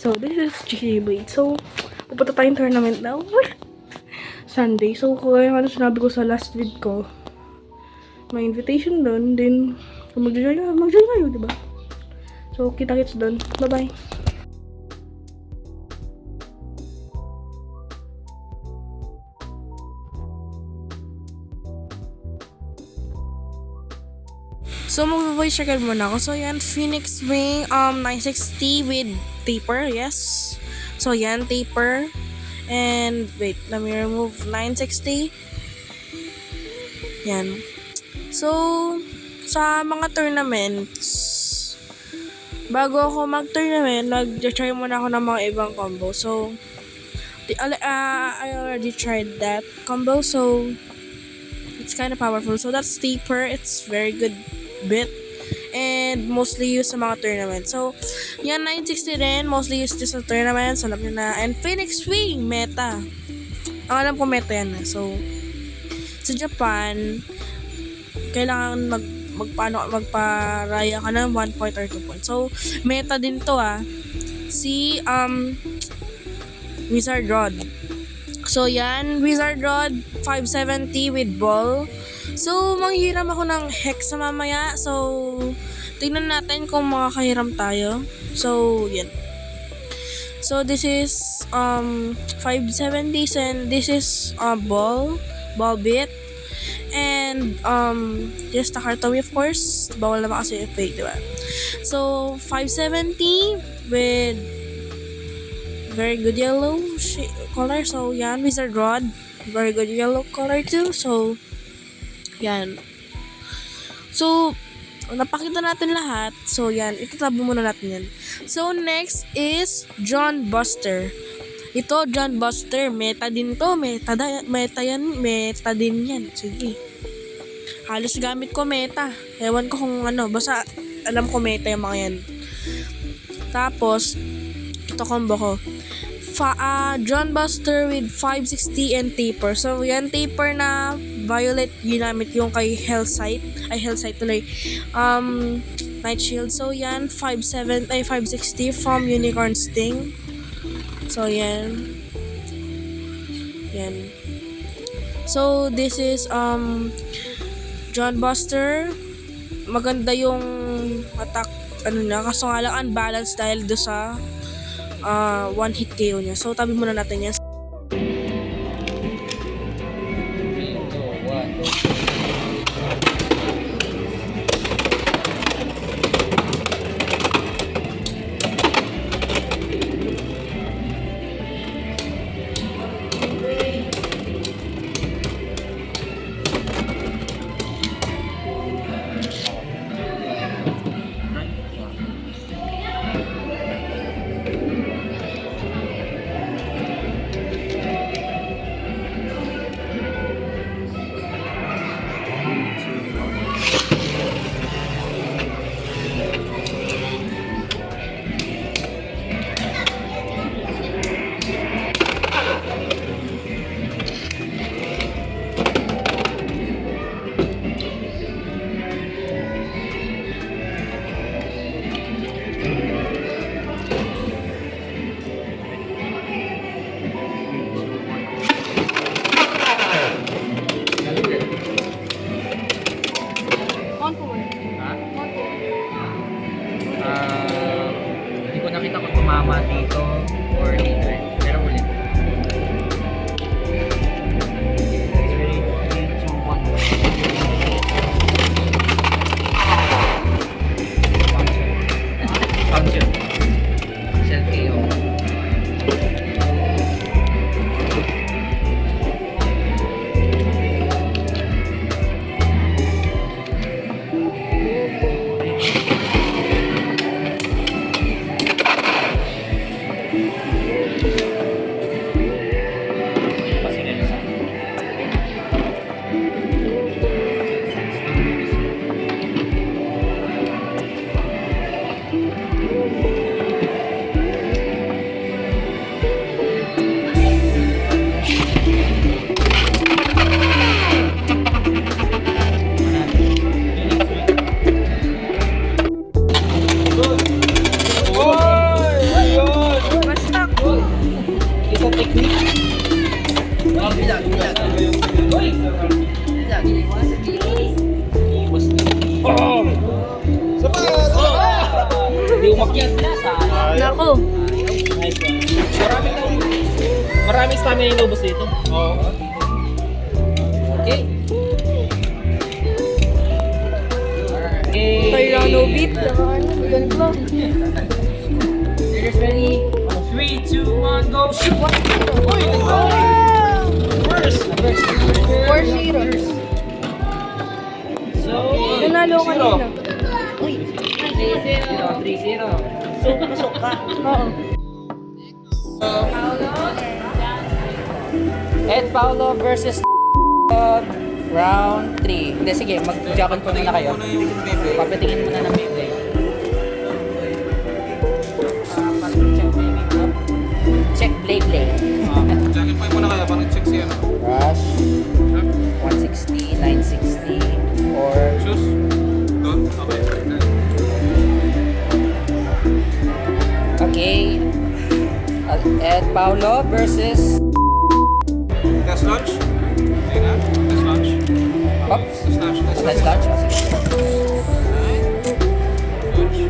So, this is G-Blade. So, pupunta tayong tournament now. Sunday. So, kaya ano sinabi ko sa last vid ko, may invitation doon. Then, kung mag-join kayo, diba? So, kita-kits doon. Bye-bye. So, mag-voice checker muna ako. So, yan, Phoenix Wing 960 with taper, yes. So, yan, taper. And, wait, let me remove 960. Yan. So, sa mga tournaments, bago ako mag-tournament, nag-try muna ako ng mga ibang combo. So, I already tried that combo, so, it's kind of powerful. So, that's taper. It's very good bit and mostly used sa mga tournament. So, yan 960 din, mostly used sa tournaments, alam nyo na. And Phoenix Wing, meta. Ang alam ko meta yan. So, sa Japan, kailangan magparaya ka ng 1 point or 2 points. So, meta din to si Wizard Rod. So, yan, Wizard Rod 570 with ball. So, manghiram ako ng hex sa mamaya. So, tingnan natin kung makakahiram tayo. So, yan. So, this is 570 and this is ball bit. And just the Kartowi, of course. Bawal naman kasi fake, diba? So, 570 with very good yellow color. So, yan, Wizard Rod. Very good yellow color too. So, yan. So, napakita natin lahat. So, yan. Itatabi muna natin yan. So, next is John Buster. Ito, John Buster. Meta din to. Meta din yan. Sige. Halos gamit ko meta. Ewan ko kung ano. Basta, alam ko meta yung mga yan. Tapos, ito combo ko. John Buster with 560 and taper. So, yan, taper na violet ginamit yung kay Hellsight tuloy. Night Shield. So, yan, 560 from Unicorn Sting. So, yan. Yan. So, this is, John Buster. Maganda yung attack, kaso nga lang unbalanced dahil do sa one hit KO niya. So, tabi muna natin yan. Hindi ko nakita kung tumama dito or dito pero ulit. Function. Self KO. Hindi umakyat na sa Nako. Nice one. Maraming stamina yung lubos dito. Oo. Okay. Okay. Tyranno beat. Yan ba? Leaders ready? 3, 2, 1, go! Shoot! First! 4-0. So, Nanalo ka nila. 3-0. Oo. Ed Paulo versus round 3. Hindi, sige, mag-jackal po muna kayo. Papatingin muna ng Beyblade. Check Beyblade. Jacket pa muna kaya para check siya. Rush. 160, 960, or Shoes? Doon? Okay. okay. Ed Paulo versus Test launch? Ayun na. Test launch. Pops. Test launch. Test Let's launch. launch. Oh, sige. Launch.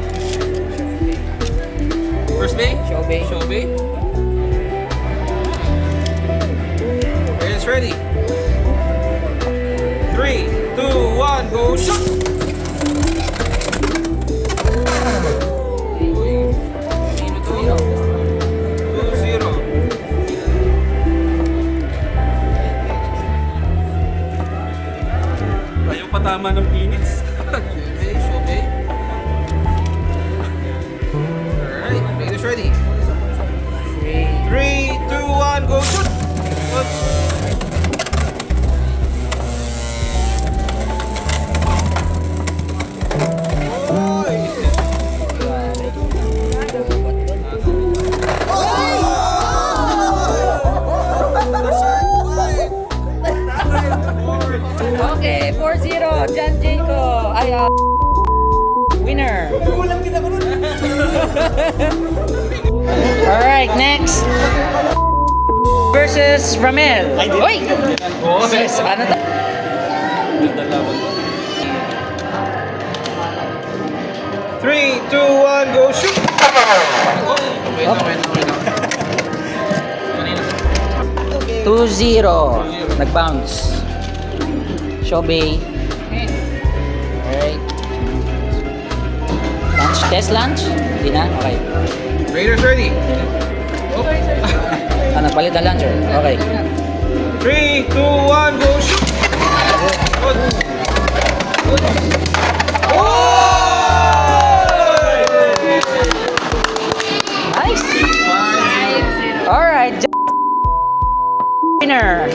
First bay? Show bay. Show bay. It's ready. 3, 2, 1, go shoot! Uy. Sino to? 2-0. Ayaw patama ng Phoenix. Show bay. Alright, Raiders ready. 3, 2, 1, go shoot! Shoot. Oy! Okay, 4-0. Jan Jaco. Ay, winner. Alright, next. Versus Ramel. Oy! Sis, ano to? Three, 2, 1, go shoot! Wait lang, wait lang, wait lang. 2-0. Nag-bounce. Shobey. Alright. Lunch? Test lunch? Hindi na? Okay. Raiders ready. Ah, nagpalit na luncher. Okay. 3, 2, 1, go shoot! Good. Good. Nice. Alright. Winner.